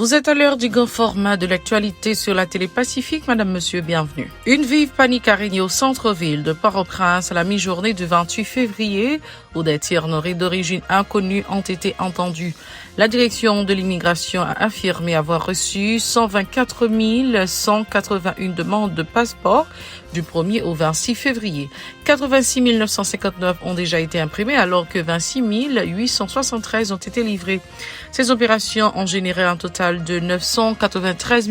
Vous êtes à l'heure du grand format de l'actualité sur la télé Pacifique. Madame, monsieur, bienvenue. Une vive panique a régné au centre-ville de Port-au-Prince à la mi-journée du 28 février où des tirs d'origine inconnue ont été entendus. La direction de l'immigration a affirmé avoir reçu 124 181 demandes de passeport du 1er au 26 février. 86 959 ont déjà été imprimés alors que 26 873 ont été livrés. Ces opérations ont généré un total de 993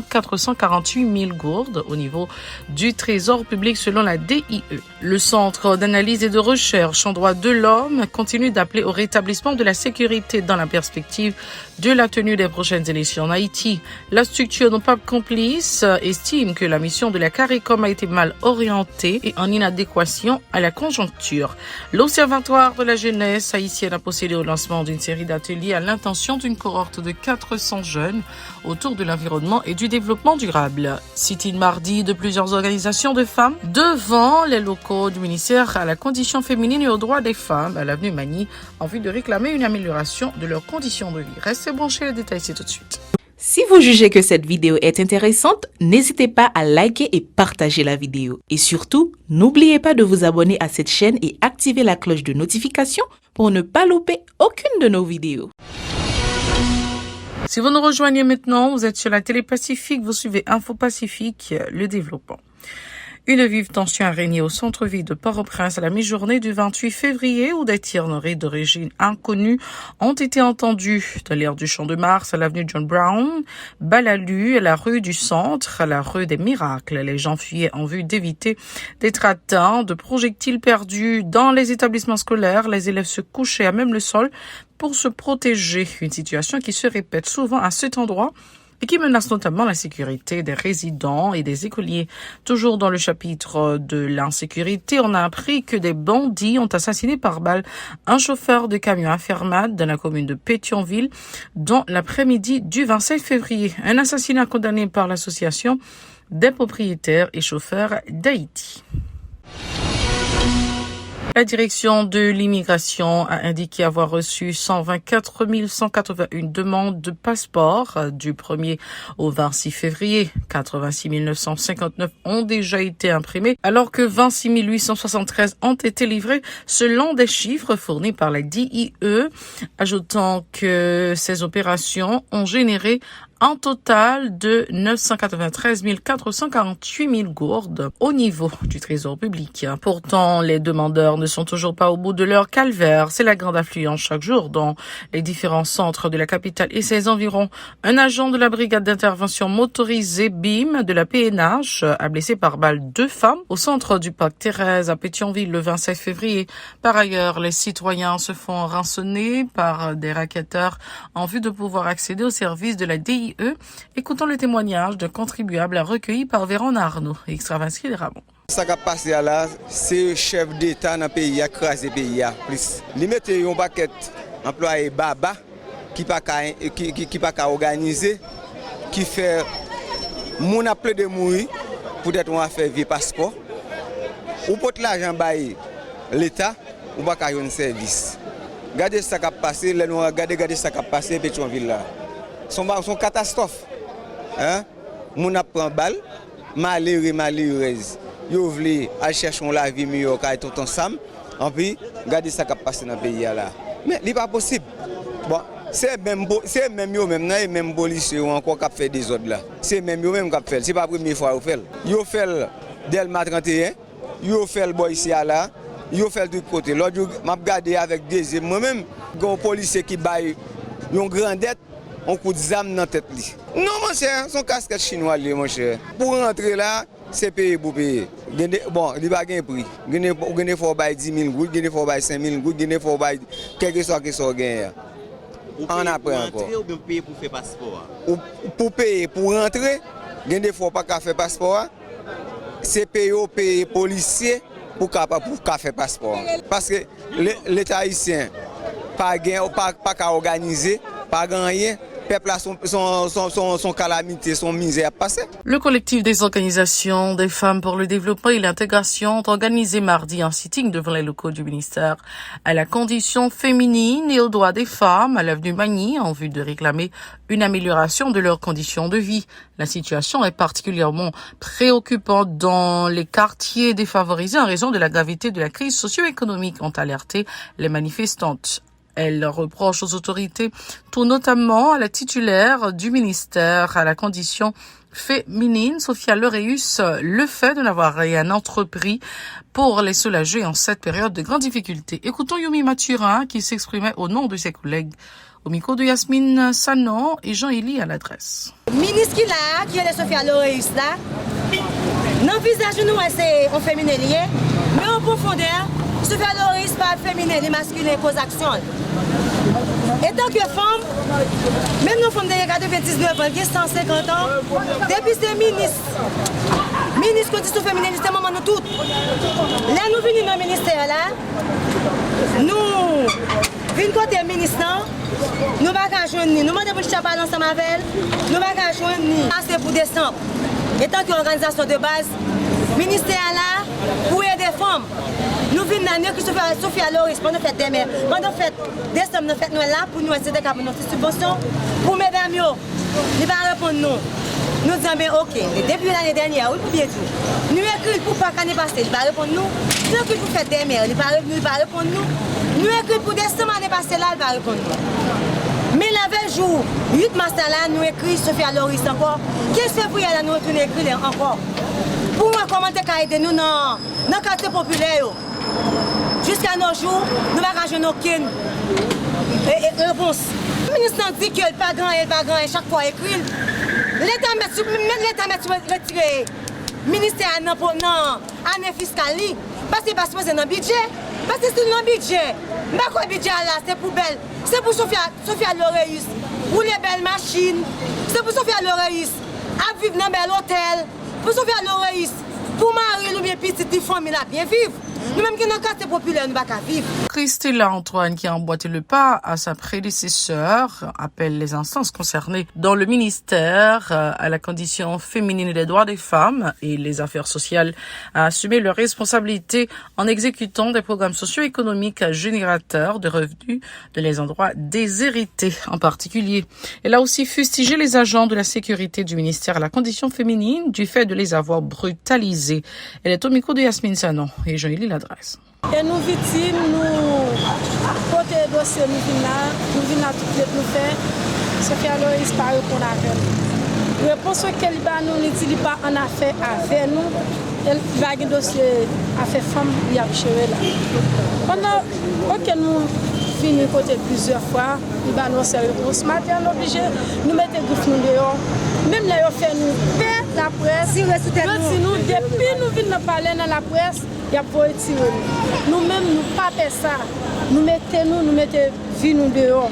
448 000 gourdes au niveau du Trésor public selon la DIE. Le Centre d'analyse et de recherche en droits de l'homme continue d'appeler au rétablissement de la sécurité dans la perspective de la tenue des prochaines élections en Haïti. La structure non pas complice estime que la mission de la CARICOM a été mal orientée et en inadéquation à la conjoncture. L'Observatoire de la jeunesse haïtienne a procédé au lancement d'une série d'ateliers à l'intention d'une cohorte de 400 jeunes autour de l'environnement et du développement durable. Sit-in mardi de plusieurs organisations de femmes devant les locaux du ministère à la condition féminine et aux droits des femmes à l'avenue Magny en vue de réclamer une amélioration de leurs conditions de vie. Restez branchés, les détails c'est tout de suite. Si vous jugez que cette vidéo est intéressante, n'hésitez pas à liker et partager la vidéo. Et surtout, n'oubliez pas de vous abonner à cette chaîne et activer la cloche de notification pour ne pas louper aucune de nos vidéos. Si vous nous rejoignez maintenant, vous êtes sur la télé Pacifique, vous suivez Info Pacifique, le développement. Une vive tension a régné au centre-ville de Port-au-Prince à la mi-journée du 28 février où des tirs d'origine inconnue ont été entendus dans l'aire du Champ de Mars à l'avenue John Brown, Balalu, à la rue du Centre, à la rue des Miracles. Les gens fuyaient en vue d'éviter d'être atteints de projectiles perdus dans les établissements scolaires. Les élèves se couchaient à même le sol pour se protéger. Une situation qui se répète souvent à cet endroit et qui menace notamment la sécurité des résidents et des écoliers. Toujours dans le chapitre de l'insécurité, on a appris que des bandits ont assassiné par balle un chauffeur de camion à Fermade dans la commune de Pétionville dans l'après-midi du 25 février. Un assassinat condamné par l'association des propriétaires et chauffeurs d'Haïti. La direction de l'immigration a indiqué avoir reçu 124 181 demandes de passeport du 1er au 26 février. 86 959 ont déjà été imprimés, alors que 26 873 ont été livrés selon des chiffres fournis par la DIE, ajoutant que ces opérations ont généré un total de 993 448 000 gourdes au niveau du Trésor public. Pourtant, les demandeurs ne sont toujours pas au bout de leur calvaire. C'est la grande affluence chaque jour dans les différents centres de la capitale et ses environs. Un agent de la brigade d'intervention motorisée BIM de la PNH a blessé par balle 2 femmes au centre du parc Thérèse à Pétionville le 27 février. Par ailleurs, les citoyens se font rançonner par des racketteurs en vue de pouvoir accéder aux services de la DIE. Écoutons le témoignage d'un contribuable recueilli par Véron Arnaud, extravinscrit de Ramon. Ça qui a passé là, c'est le chef d'État dans le pays, a crasé le pays. Il mettait un paquet employé baba qui pas qu'à organiser, qui fait mon appel de mourir, peut-être on va faire vieux passeport. Ou pour l'argent bailler l'État, ou pas qu'à un service. Regardez ça qui a passé, regardez ça qui a passé Pétionville là. Son catastrophe. Hein? Mon apprend balle, malheureuse. Yo vle à chercher la vie meilleure qu'à tout ensemble. En puis, regardez ça qui a passé dans le pays là. Mais il n'est pas possible. Bon, c'est même yo même nan même policier ou encore qui fait des ordres là. C'est même yo même qui fait. C'est pas la première fois yo fait. Yo fait Delma 31, yo fait le boy ici là, yo fait de côté. L'autre m'a regardé avec des moi-même, un policier qui baille une grande dette. On coup de zam dans la tête. Non, mon cher, son casquette chinois, mon cher. Pour rentrer là, c'est payé pour payer. Bon, il n'y a pas de prix. Il faut payer 10 000 gouttes, il faut payer 5 000 gouttes, il faut payer quelque chose qui soit gagné. On apprend encore. Ou bien payer pour faire passeport? Pour payer, pour rentrer, il faut pas faire passeport. C'est payer policier pour faire passeport. Parce que l'État haïtien, pas qu'à organiser, pas gagner. peuple a son calamité, son misère passée. Le collectif des organisations des femmes pour le développement et l'intégration ont organisé mardi un sitting devant les locaux du ministère à la condition féminine et aux droits des femmes à l'avenue Magny en vue de réclamer une amélioration de leurs conditions de vie. La situation est particulièrement préoccupante dans les quartiers défavorisés en raison de la gravité de la crise socio-économique, ont alerté les manifestantes. Elle reproche aux autorités, tout notamment à la titulaire du ministère à la condition féminine, Sophia Loreus, le fait de n'avoir rien entrepris pour les soulager en cette période de grande difficulté. Écoutons Yumi Mathurin qui s'exprimait au nom de ses collègues au micro de Yasmine Sanon et Jean-Élie à l'adresse. Ministre qui est Sophia Loreus là, non visage nous c'est en féminin lié, mais en profondeur, Sophia Loreus pas féminin et masculin cause action. Et tant que femme, même nos femmes de 29 ans, 150 ans, depuis ces ministres conditions féminines, c'est moment nous toutes. Là nous venons dans le ministère là, nous venons côté ministre, nous ne pouvons pas joindre, nous demandons pour chaper ensemble avec elle, nous ne pouvons pas joindre, c'est pour décembre. Et tant qu'organisation de base, ministère là, pour aider les femmes. Nous venons dans Sophia Loreus pendant la fête des mères. Pendant la fête décembre, nous faisons là pour nous essayer de faire notre subvention. Pour mesdames, ils ne vont pas répondre nous. Nous disons, ok, depuis l'année dernière, oui, pour bien dire. Nous écrivons pour pas l'année passée, ils ne vont pas répondre nous. Nous écrivons pour fête des mères, ils ne vont pas répondre nous. Nous écrivons pour décembre, l'année passée, là, ils ne vont pas répondre nous. Mais la veille jour, 8 mars, là, nous écrivons Sophia Loreus encore. 15 février, là, nous retournons écrire encore. Pour moi, comment aider nous dans le quartier populaire. Jusqu'à nos jours, nous n'avons pas aucune réponse. Le ministre dit qu'il n'est pas grand, chaque fois écrit. L'État met retiré le ministère dans l'année fiscale. Parce que c'est dans le budget. Parce que c'est dans le budget. Mais le budget là, c'est pour belle. C'est pour Sophia Loreus. Pour les belles machines. C'est pour Sophia Loreus. À vivre dans un bel hôtel. Pour Sophia Loreus. Pour Marie, nous bien petite famille là, bien vivre. Nous-mêmes qui sommes dans le quartier populaire, nous ne pouvons pas vivre. Christella Antoine, qui a emboîté le pas à sa prédécesseur, appelle les instances concernées dans le ministère à la condition féminine et des droits des femmes et les affaires sociales à assumer leurs responsabilités en exécutant des programmes socio-économiques générateurs de revenus de les endroits déshérités en particulier. Elle a aussi fustigé les agents de la sécurité du ministère à la condition féminine du fait de les avoir brutalisés. Elle est au micro de Yasmine Sanon et Jean-Élie l'adresse. Et nous victimes, nous côté dossier nous venons à tout les nous faire. Sophia Loreus pas répondre avec nous. Réponse qu'elle nous ne dit pas en affaire avec nous. Elle va un dossier affaire femme il a chéri là. Pendant que nous venons côté plusieurs fois, il va nous faire réponse. Matin obligé nous mettre gouffre nous dehors. Même là il fait nous paix la presse. Si nous depuis nous venons parler dans la presse. Il y a pour retirer nous-mêmes, nous pas faire ça. Nous mettons vie nous dehors.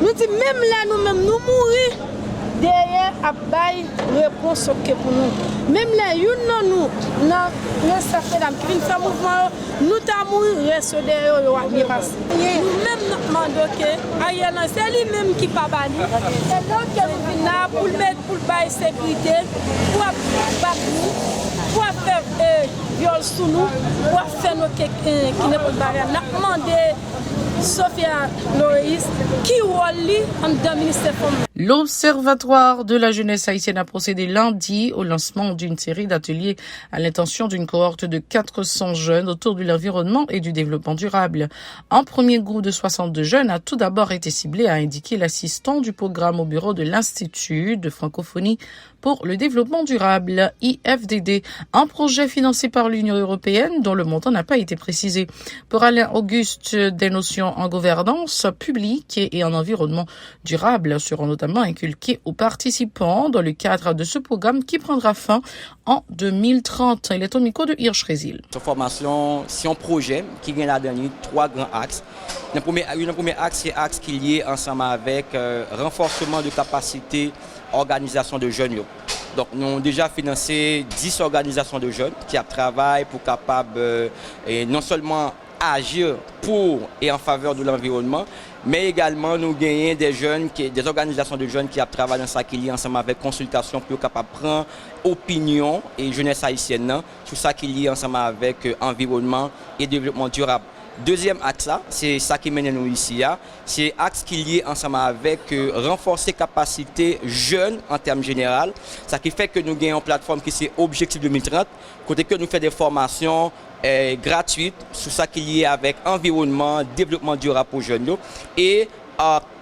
Nous disons même là, nous-mêmes, nous mourir derrière à bailler réponse pour nous. Même là, nous, ça fait la qui vient faire mouvement, nous t'as mourir, reste derrière le bien passé. Nous-mêmes, nous demandons que Ariel, c'est lui-même qui pas banni. C'est là que nous venons là pour le mettre pour bailler sécurité, pour battre nous. Pour faire viol sous nous, pour faire nos qui n'est pas barrière. Nous avons demandé Sophia Loreus qui relie en deux ministères. L'Observatoire de la jeunesse haïtienne a procédé lundi au lancement d'une série d'ateliers à l'intention d'une cohorte de 400 jeunes autour de l'environnement et du développement durable. Un premier groupe de 62 jeunes a tout d'abord été ciblé, a indiqué l'assistant du programme au bureau de l'Institut de francophonie pour le développement durable, IFDD, un projet financé par l'Union européenne dont le montant n'a pas été précisé. Pour Alain Auguste, des notions en gouvernance publique et en environnement durable seront notamment inculquées aux participants dans le cadre de ce programme qui prendra fin en 2030. Il est au micro de Hirsch Résil. Cette formation, c'est un projet qui vient là-dedans, 3 grands axes. Le premier axe, c'est l'axe qui est lié ensemble avec renforcement de capacité organisation de jeunes. Donc, nous avons déjà financé 10 organisations de jeunes qui travaillent pour capable non seulement agir pour et en faveur de l'environnement, mais également nous gagnons des organisations de jeunes qui travaillent dans ça, qui lient ensemble avec consultation pour capable prendre opinion et jeunesse haïtienne sur ça qui lie ensemble avec environnement et développement durable. Deuxième axe, c'est ça qui mène nous ici, c'est axe qui lié ensemble avec renforcer capacité jeunes en termes général. Ça qui fait que nous gagnons une plateforme qui c'est Objectif 2030, côté que nous faisons des formations gratuites sur ça qui lié avec environnement, développement durable pour jeunes et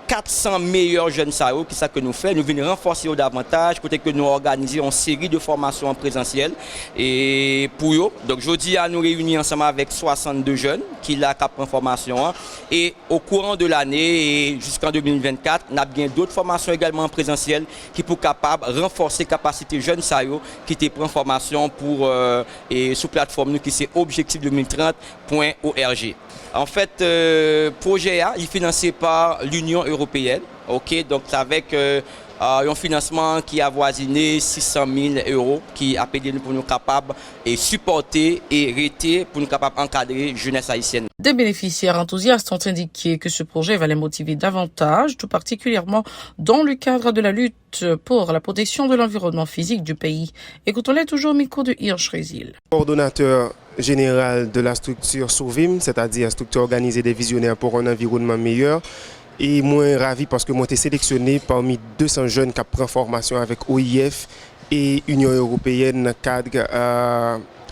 400 meilleurs jeunes sao, qui ça que nous faisons, nous venons renforcer davantage, côté que nous organisons une série de formations en présentiel et pour eux. Donc jeudi à nous réunir ensemble avec 62 jeunes qui la prennent formation et au courant de l'année et jusqu'en 2024, nous avons bien d'autres formations également en présentiel qui pour capable renforcer capacité jeunes sao qui te prennent formation pour et sous plateforme nous qui c'est objectif2030.org. En fait, projet A, il est financé par l'Union européenne, ok, donc avec un financement qui a avoisiné 600 000 € qui a aidé nous pour nous capables et supporter et arrêter pour nous capables d'encadrer jeunesse haïtienne. Des bénéficiaires enthousiastes ont indiqué que ce projet va les motiver davantage, tout particulièrement dans le cadre de la lutte pour la protection de l'environnement physique du pays. Écoutons-les toujours au micro de Hirsch Résil. Coordonnateur général de la structure SOVIM, c'est-à-dire structure organisée des visionnaires pour un environnement meilleur. Et moi, ravi parce que moi, j'ai été sélectionné parmi 200 jeunes qui prennent formation avec OIF et Union européenne dans le cadre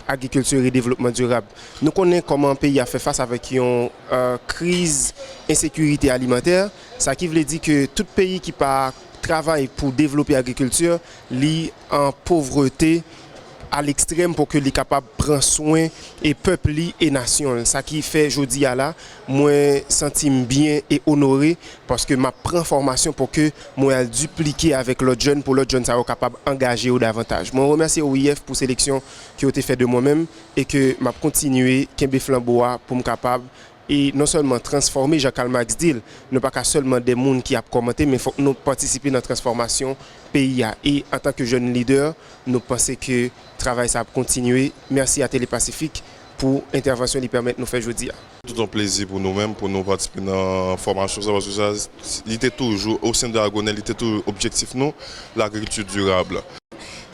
agriculture et développement durable. Nous connaissons comment un pays a fait face avec une crise insécurité alimentaire. Ça qui veut dire que tout pays qui travaille pour développer l'agriculture lit en pauvreté à l'extrême pour que les capables prendre soin et peuple et nation. Ça qui fait aujourd'hui à là, moi sentime bien et honoré parce que ma prend formation pour que moi dupliquer avec l'autre jeune pour l'autre jeune ça soit capable d'engager au davantage. Moi remercie OIF pour sélection qui a été faite de moi-même et que m'a continuer Kembe Flamboa pour me capable et non seulement transformer, Jacques Max dit, ne pas qu'à seulement des gens qui ont commenté, mais il faut que nous participions dans la transformation pays. Et en tant que jeune leader, nous pensons que le travail ça va continuer. Merci à Télépacifique pour l'intervention qui permet de nous faire aujourd'hui. C'est tout un plaisir pour nous-mêmes, pour nous participer dans la formation, parce que ça, il était toujours, au sein de Aragonais, il était toujours objectif, nous, l'agriculture durable.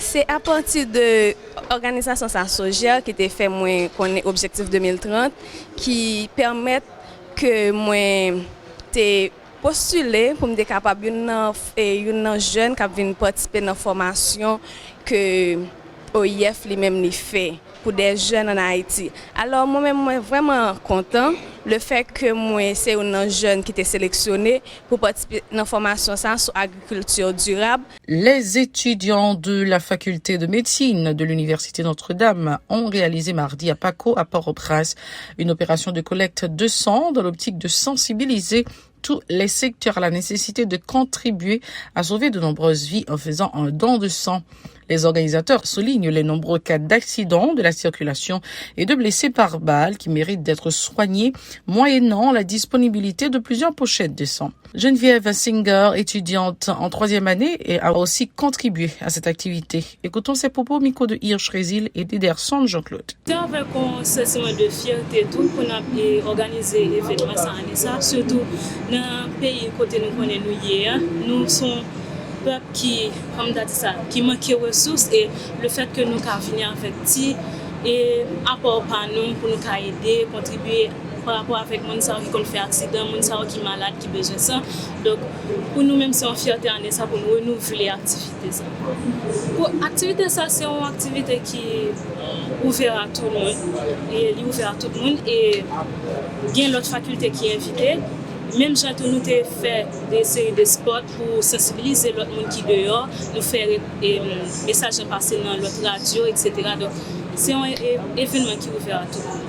C'est à partir de l'organisation Sogea qui était fait moi connaît Objectif 2030 qui permettent que moi t'ai postulé pour me capable une jeune qui vient participer dans la formation que OIF lui-même lui fait pour des jeunes en Haïti. Alors moi-même je suis vraiment content le fait que moi c'est une jeune qui était sélectionnée pour participer dans la formation sur agriculture durable. Les étudiants de la faculté de médecine de l'université Notre-Dame ont réalisé mardi à Paco, à Port-au-Prince, une opération de collecte de sang dans l'optique de sensibiliser tous les secteurs à la nécessité de contribuer à sauver de nombreuses vies en faisant un don de sang. Les organisateurs soulignent les nombreux cas d'accidents de la circulation et de blessés par balle qui méritent d'être soignés moyennant la disponibilité de plusieurs pochettes de sang. Geneviève Singer, étudiante en 3e année, a aussi contribué à cette activité. Écoutons ses propos au micro de Hirsch Résil et d'Ederson Jean-Claude. C'est avec un sentiment de fierté tout pour nous organiser l'événement ça, surtout dans un pays côté nous connaissons nous sommes peuple qui, comme dit ça, qui manque de ressources et le fait que nous puissions venir avec petit et apport par nous pour nous aider, contribuer par rapport avec les gens qui ont fait accident, les gens qui sont malades, qui ont besoin de ça. Donc, pour nous-mêmes, c'est une fierté en ça pour nous renouveler l'activité. Pour l'activité, ça, c'est une activité qui est ouverte à tout le monde. Et il est ouvert à tout le monde. Et il y a l'autre faculté qui est invitée. Même si nous avons fait des séries de spots pour sensibiliser l'autre monde qui est dehors, nous faire des messages passer dans l'autre radio, etc. Donc, c'est un événement qui est ouvert à tout le monde.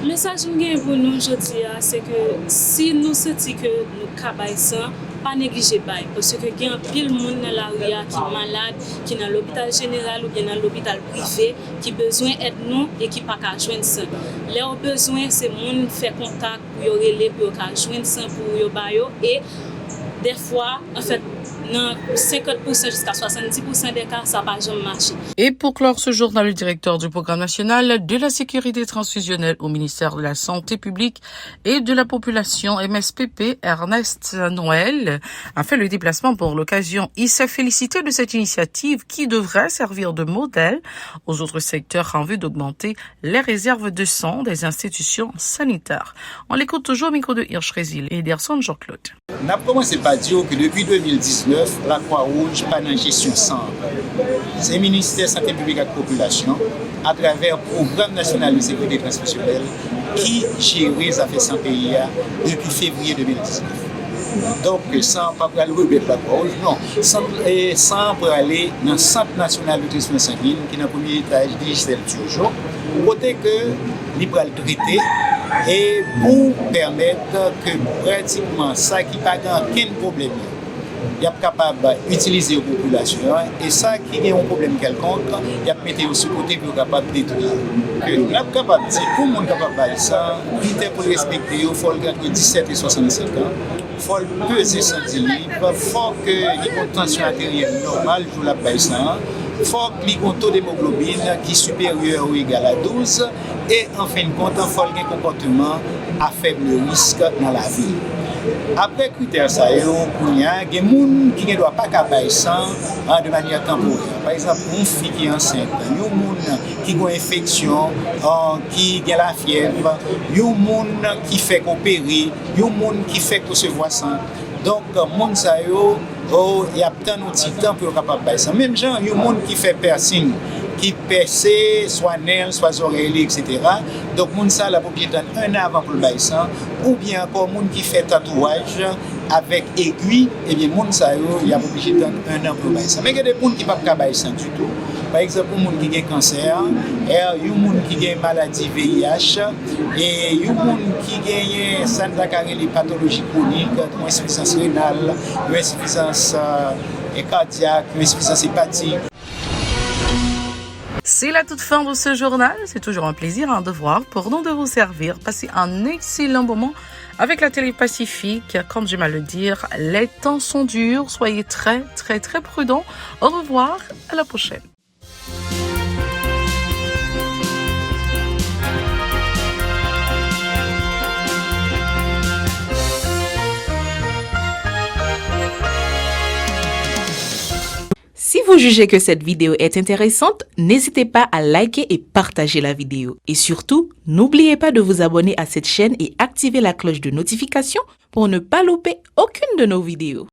Le message pour nous aujourd'hui, c'est que si nous sentons que nous travaillons ça, pas négliger parce que il y a pile de monde dans la rue qui est malade, qui est dans l'hôpital général ou bien dans l'hôpital privé, qui a besoin d'aide nous et qui n'a pas joindre ça. Leur besoin, c'est monde faire contact pour y relayer pour joindre ça pour y et des fois, en fait, dans 50% jusqu'à 70% des cas, ça n'a pas jamais marché. Et pour clore ce journal, le directeur du programme national de la sécurité transfusionnelle au ministère de la Santé publique et de la population MSPP, Ernest Noël, a fait le déplacement pour l'occasion. Il s'est félicité de cette initiative qui devrait servir de modèle aux autres secteurs en vue d'augmenter les réserves de sang des institutions sanitaires. On l'écoute toujours au micro de Hirsch Résil et Ederson Jean-Claude. On a commencé par dire que depuis 2019, la Croix-Rouge pas dans gestion sang. C'est le ministère de la Santé publique et de la population, à travers le Programme national de sécurité transfusionnelle, qui gère les affaires sans pays depuis février 2019. Donc, sans pas aller remettre la Croix-Rouge, non, sans pour aller dans le Centre national de transfusion sanguine, qui est dans le premier étage digital toujours, côté que libre à le traiter et pour permettre que pratiquement ça qui n'a pas aucun problème, il est capable d'utiliser la population et ça qui a un problème quelconque, il a mettre sur côté pour capable de détruire. Il est capable de dire, pour le monde capable de ça, il pour respecter, il faut entre 17 et 65 ans. Il faut peser 110 livres, il faut que les tension artérielle normale pour la baisse. Il faut qu'il y ait un taux d'hémoglobine qui est supérieur ou égal à 12 et en fin de compte, il faut qu'il y ait un comportement à faible risque dans la vie. Après critères, il y a des gens qui ne doivent pas faire ça de manière temporaire. Par exemple, une fille qui est enceinte, il y a des gens qui ont une infection, qui ont la fièvre, il y a des gens qui fait opérer, il y a des gens qui fait recevoir ça. Donc, il y a tant de temps pour capable faire ça. Même gens, il y a des gens qui fait piercing, qui percent soit nez, soit oreilles, etc. Donc, les gens la propriété un an avant pour le faire ça. Ou bien encore, les gens qui fait tatouage avec aiguille, et bien, les gens, il y a propriété un an pour le faire ça. Mais il y a des gens qui ne peuvent pas faire ça du tout. Par exemple, il y a des gens qui ont cancer, il y a des gens qui ont une maladie VIH, et il y a des gens qui ont des pathologies chroniques, une insuffisance rénale, une insuffisance cardiaque, une insuffisance hépatique. C'est la toute fin de ce journal. C'est toujours un plaisir, un devoir pour nous de vous servir. Passez un excellent moment avec la Télé Pacifique. Comme j'aime à le dire, les temps sont durs. Soyez très, très, très prudents. Au revoir. À la prochaine. Si vous jugez que cette vidéo est intéressante, n'hésitez pas à liker et partager la vidéo. Et surtout, n'oubliez pas de vous abonner à cette chaîne et activer la cloche de notification pour ne pas louper aucune de nos vidéos.